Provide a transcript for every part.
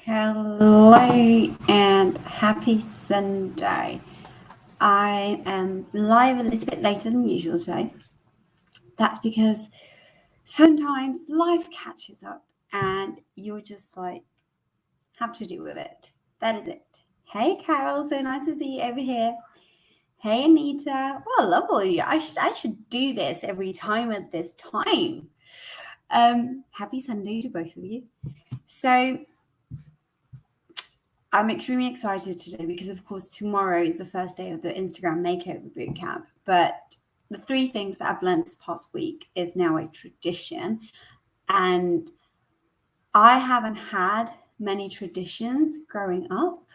Hello and happy Sunday. I am live a little bit later than usual today. That's because sometimes life catches up and you're just like, have to deal with it. That is it. Hey Carol, so nice to see you over here. Hey Anita. Oh, lovely. I should do this every time at this time. Happy Sunday to both of you. So I'm extremely excited today because, of course, tomorrow is the first day of the Instagram Makeover Bootcamp. But the 3 things that I've learned this past week is now a tradition. And I haven't had many traditions growing up.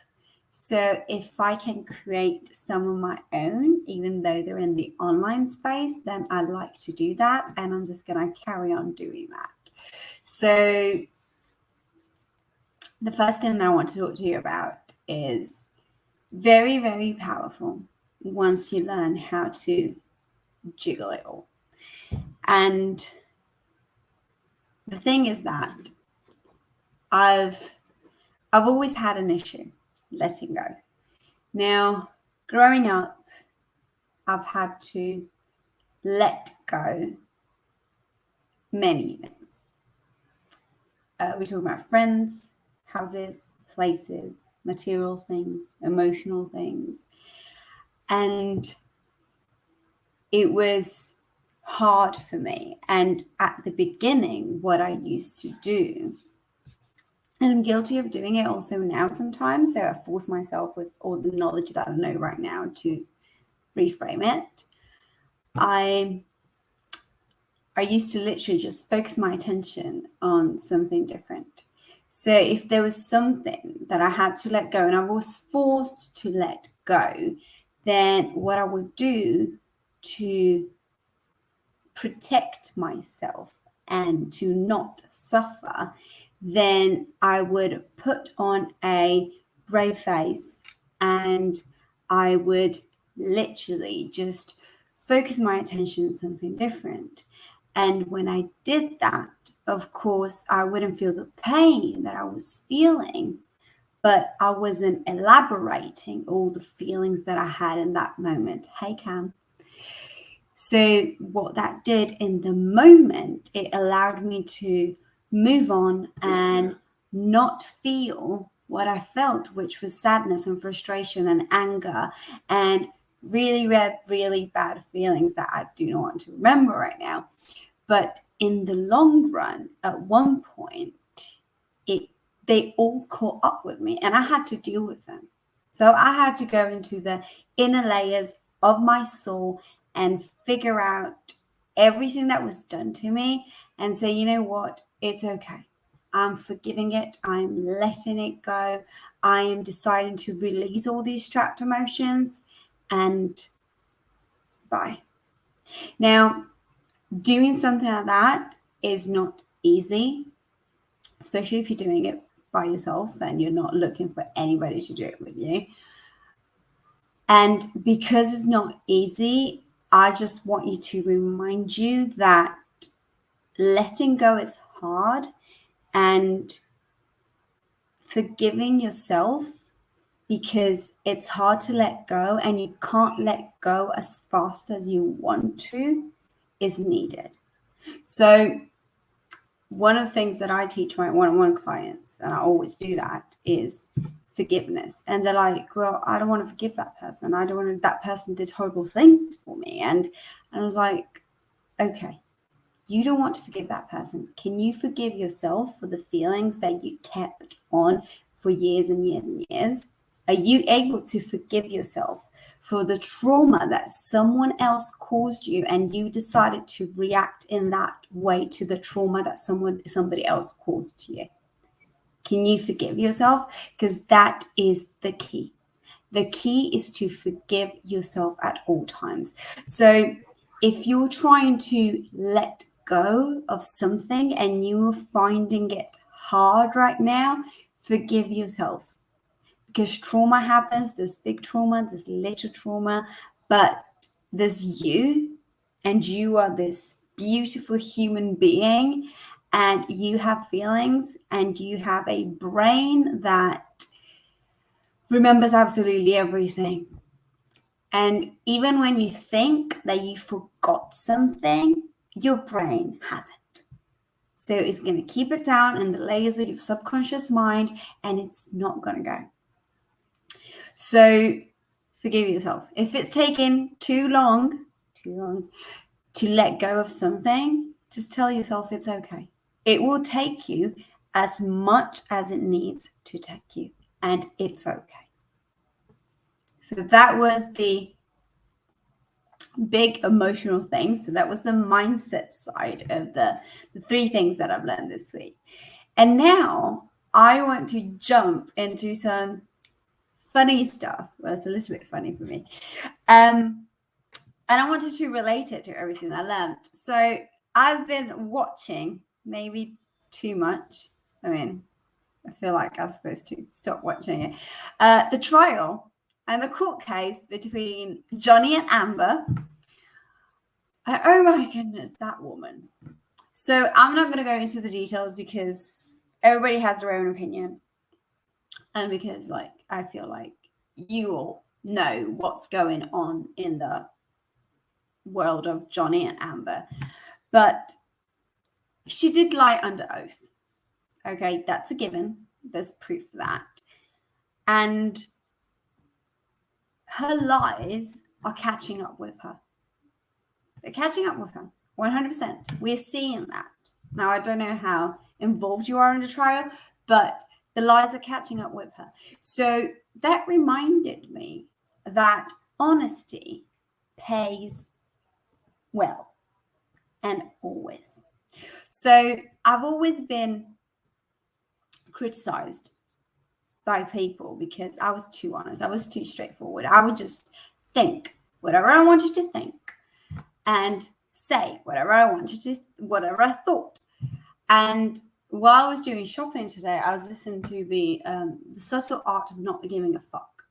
So if I can create some of my own, even though they're in the online space, then I'd like to do that. And I'm just going to carry on doing that. So the first thing that I want to talk to you about is very, very powerful once you learn how to jiggle it all. And the thing is that I've always had an issue letting go. Now, growing up, I've had to let go many things. We're talking about friends, houses, places, material things, emotional things. And it was hard for me. And at the beginning, what I used to do, and I'm guilty of doing it also now sometimes, so I force myself with all the knowledge that I know right now to reframe it. I used to literally just focus my attention on something different. So if there was something that I had to let go and I was forced to let go, then what I would do to protect myself and to not suffer, then I would put on a brave face and I would literally just focus my attention on something different. And when I did that, of course, I wouldn't feel the pain that I was feeling, but I wasn't elaborating all the feelings that I had in that moment. Hey, Cam. So what that did in the moment, it allowed me to move on and not feel what I felt, which was sadness and frustration and anger and really bad feelings that I do not want to remember right now. But in the long run, at one point, they all caught up with me and I had to deal with them. So I had to go into the inner layers of my soul and figure out everything that was done to me and say, you know what, it's okay. I'm forgiving it. I'm letting it go. I am deciding to release all these trapped emotions and bye. Now, doing something like that is not easy, especially if you're doing it by yourself and you're not looking for anybody to do it with you. And because it's not easy, I just want you to remind you that letting go is hard and forgiving yourself, because it's hard to let go and you can't let go as fast as you want to, is needed. So one of the things that I teach my one-on-one clients, and I always do that, is forgiveness. And they're like, well, I don't want to forgive that person. I don't want to, that person did horrible things for me. And I was like, okay, you don't want to forgive that person. Can you forgive yourself for the feelings that you kept on for years and years and years? Are you able to forgive yourself for the trauma that someone else caused you and you decided to react in that way to the trauma that somebody else caused to you? Can you forgive yourself? Because that is the key. The key is to forgive yourself at all times. So if you're trying to let go of something and you're finding it hard right now, forgive yourself. Because trauma happens, there's big trauma, there's little trauma, but there's you, and you are this beautiful human being, and you have feelings, and you have a brain that remembers absolutely everything. And even when you think that you forgot something, your brain hasn't. So it's going to keep it down in the layers of your subconscious mind, and it's not going to go. So forgive yourself. If it's taken too long to let go of something, just tell yourself it's okay. It will take you as much as it needs to take you, and it's okay. So that was the big emotional thing. So that was the mindset side of the 3 things that I've learned this week. And now I want to jump into some funny stuff. Well, it's a little bit funny for me. And I wanted to relate it to everything I learned. So I've been watching, maybe too much. I mean, I feel like I was supposed to stop watching it. The trial and the court case between Johnny and Amber. Oh my goodness, that woman. So I'm not going to go into the details because everybody has their own opinion. And because I feel like you all know what's going on in the world of Johnny and Amber. But she did lie under oath. Okay, that's a given. There's proof for that. And her lies are catching up with her. They're catching up with her, 100%. We're seeing that. Now, I don't know how involved you are in the trial, but the lies are catching up with her. So that reminded me that honesty pays well and always. So I've always been criticized by people because I was too honest. I was too straightforward. I would just think whatever I wanted to think and say whatever I thought. And while I was doing shopping today, I was listening to the Subtle Art of Not Giving a Fuck.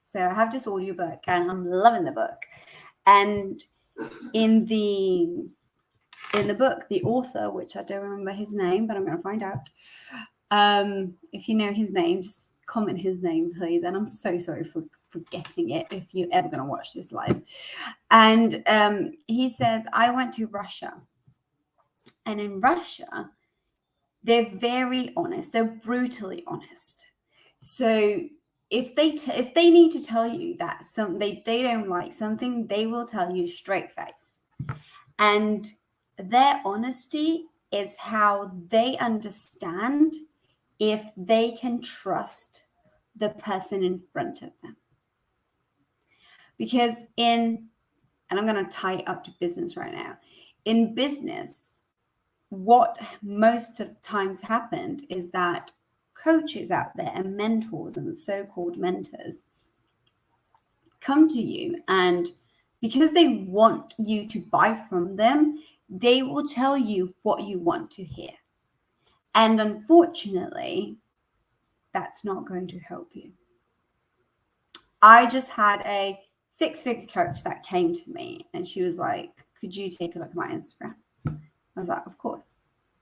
So I have this audiobook and I'm loving the book. And in the book, the author, which I don't remember his name, but I'm going to find out. If you know his name, just comment his name, please. And I'm so sorry for forgetting it if you're ever going to watch this live. And he says, I went to Russia. And in Russia, they're very honest. They're brutally honest. So if they need to tell you that they don't like something, they will tell you straight face. And their honesty is how they understand if they can trust the person in front of them. Because and I'm going to tie it up to business right now. In business, what most of the times happened is that coaches out there and mentors and so-called mentors come to you, and because they want you to buy from them, they will tell you what you want to hear. And unfortunately, that's not going to help you. I just had a 6-figure coach that came to me and she was like, could you take a look at my Instagram? I was like, of course.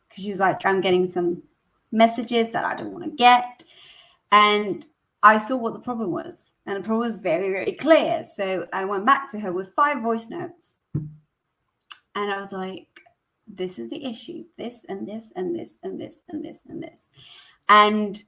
Because she was like, I'm getting some messages that I don't want to get. And I saw what the problem was. And the problem was very, very clear. So I went back to her with 5 voice notes. And I was like, this is the issue. This and this and this and this and this and this. And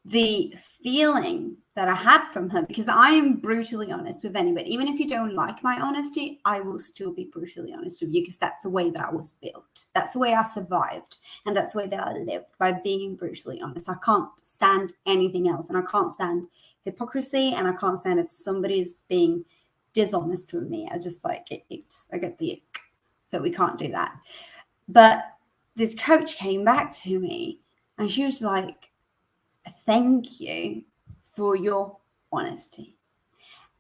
the feeling that I had from her, because I am brutally honest with anybody. Even if you don't like my honesty, I will still be brutally honest with you because that's the way that I was built. That's the way I survived. And that's the way that I lived, by being brutally honest. I can't stand anything else. And I can't stand hypocrisy. And I can't stand if somebody's being dishonest with me. I just like it. I get the ick. So we can't do that. But this coach came back to me and she was like, thank you for your honesty.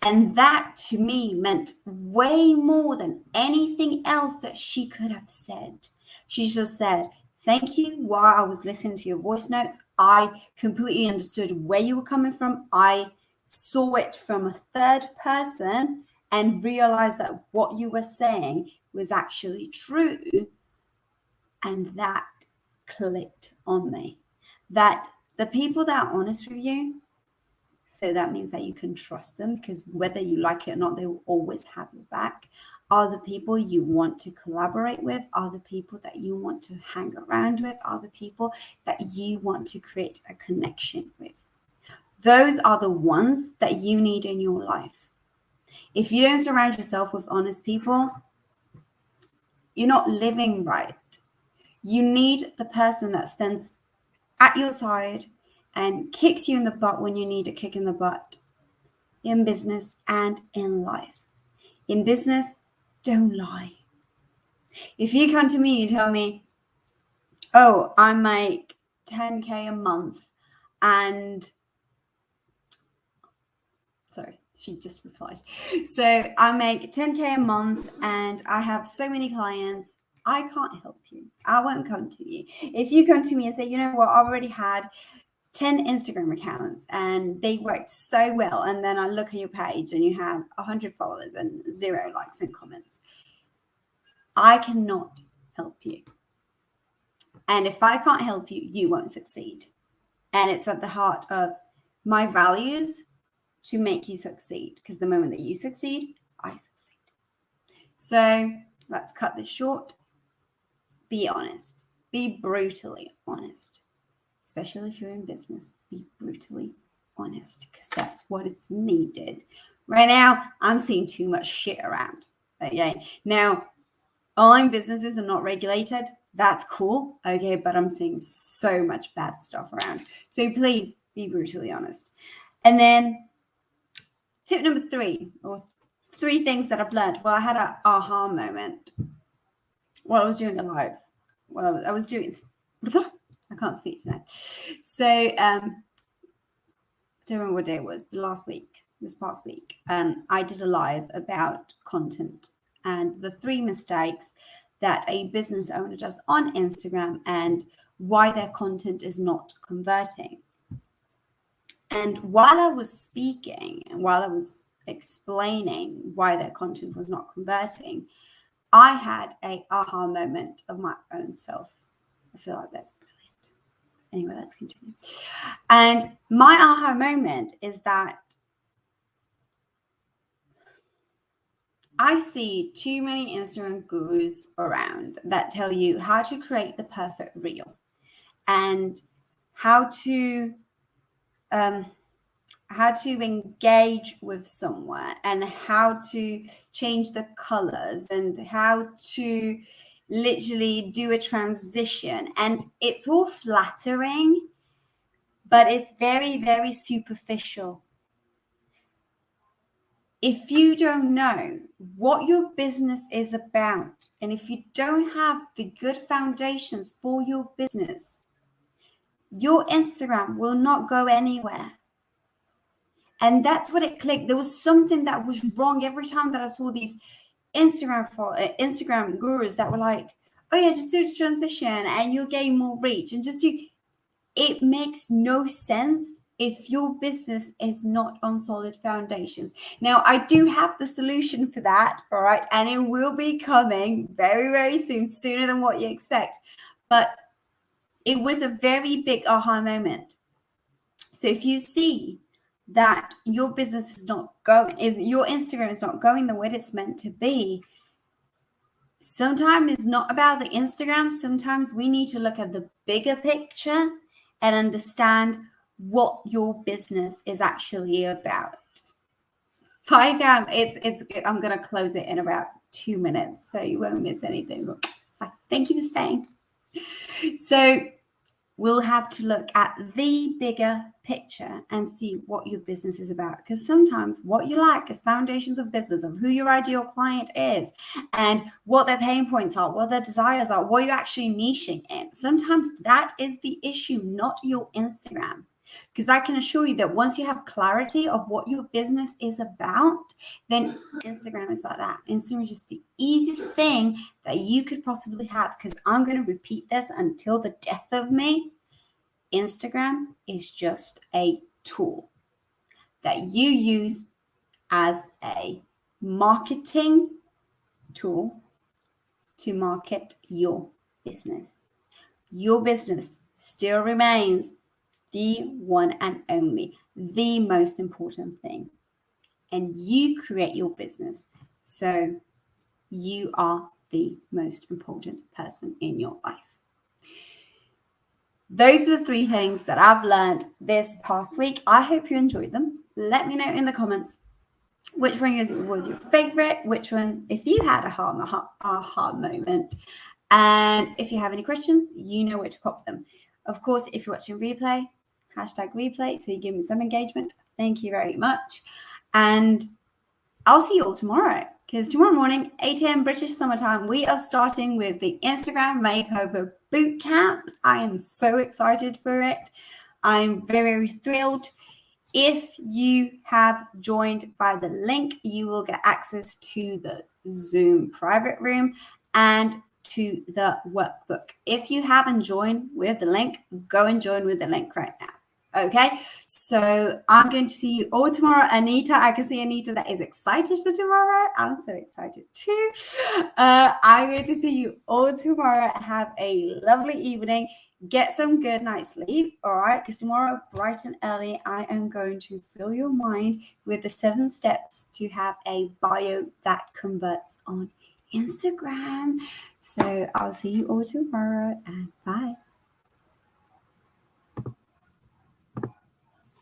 And that to me meant way more than anything else that she could have said. She just said, thank you. While I was listening to your voice notes, I completely understood where you were coming from. I saw it from a third person and realized that what you were saying was actually true. And that clicked on me. That the people that are honest with you, so that means that you can trust them, because whether you like it or not, they will always have your back, are the people you want to collaborate with, are the people that you want to hang around with, are the people that you want to create a connection with. Those are the ones that you need in your life. If you don't surround yourself with honest people, you're not living right. You need the person that stands at your side and kicks you in the butt when you need a kick in the butt, in business and in life. In business, don't lie. If you come to me and tell me, oh, I make 10K a month and sorry, she just replied. So I make 10K a month and I have so many clients, I can't help you. I won't come to you. If you come to me and say, you know what, I already had 10 Instagram accounts and they worked so well, and then I look at your page and you have 100 followers and 0 likes and comments, I cannot help you. And if I can't help you, you won't succeed. And it's at the heart of my values to make you succeed, because the moment that you succeed, I succeed. So let's cut this short. Be honest. Be brutally honest. Especially if you're in business, be brutally honest, because that's what it's needed. Right now, I'm seeing too much shit around. Okay. Now, online businesses are not regulated. That's cool. Okay. But I'm seeing so much bad stuff around. So please be brutally honest. And then tip number 3, or 3 things that I've learned. Well, I had an aha moment while I was doing a live. Well, I was doing, I can't speak tonight. So, I don't remember what day it was, but this past week, I did a live about content and the 3 mistakes that a business owner does on Instagram and why their content is not converting. And while I was speaking and while I was explaining why their content was not converting, I had an aha moment of my own self. I feel like that's brilliant. Anyway, let's continue. And my aha moment is that I see too many Instagram gurus around that tell you how to create the perfect reel and how to engage with someone and how to change the colors and how to literally do a transition. And it's all flattering, but it's very, very superficial. If you don't know what your business is about, and if you don't have the good foundations for your business, your Instagram will not go anywhere. And that's what it clicked. There was something that was wrong every time that I saw these Instagram gurus that were like, oh yeah, just do the transition and you'll gain more reach, and just do. It makes no sense if your business is not on solid foundations. Now, I do have the solution for that, all right? And it will be coming very, very soon, sooner than what you expect. But it was a very big aha moment. So if you see that your business is not going, your Instagram is not going the way it's meant to be, sometimes it's not about the Instagram. Sometimes we need to look at the bigger picture and understand what your business is actually about. Bye, Cam. I'm gonna close it in about 2 minutes, so you won't miss anything. But thank you for staying. So we'll have to look at the bigger picture and see what your business is about. Because sometimes what you lack is foundations of business, of who your ideal client is and what their pain points are, what their desires are, what you're actually niching in. Sometimes that is the issue, not your Instagram. Because I can assure you that once you have clarity of what your business is about, then Instagram is like that. Instagram is just the easiest thing that you could possibly have. Because I'm going to repeat this until the death of me. Instagram is just a tool that you use as a marketing tool to market your business. your business still remains the one and only, the most important thing. And you create your business. So you are the most important person in your life. Those are the 3 things that I've learned this past week. I hope you enjoyed them. Let me know in the comments which one was your favorite, which one, if you had a aha moment. And if you have any questions, you know where to pop them. Of course, if you're watching replay, #replay, so you give me some engagement. Thank you very much. And I'll see you all tomorrow, because tomorrow morning, 8 a.m. British summertime, we are starting with the Instagram Makeover Bootcamp. I am so excited for it. I'm very, very thrilled. If you have joined by the link, you will get access to the Zoom private room and to the workbook. If you haven't joined with the link, go and join with the link right now. Okay, so I'm going to see you all tomorrow. Anita, I can see Anita that is excited for tomorrow. I'm so excited too. I'm going to see you all tomorrow. Have a lovely evening. Get some good night's sleep, all right? Because tomorrow, bright and early, I am going to fill your mind with the 7 steps to have a bio that converts on Instagram. So I'll see you all tomorrow, and bye.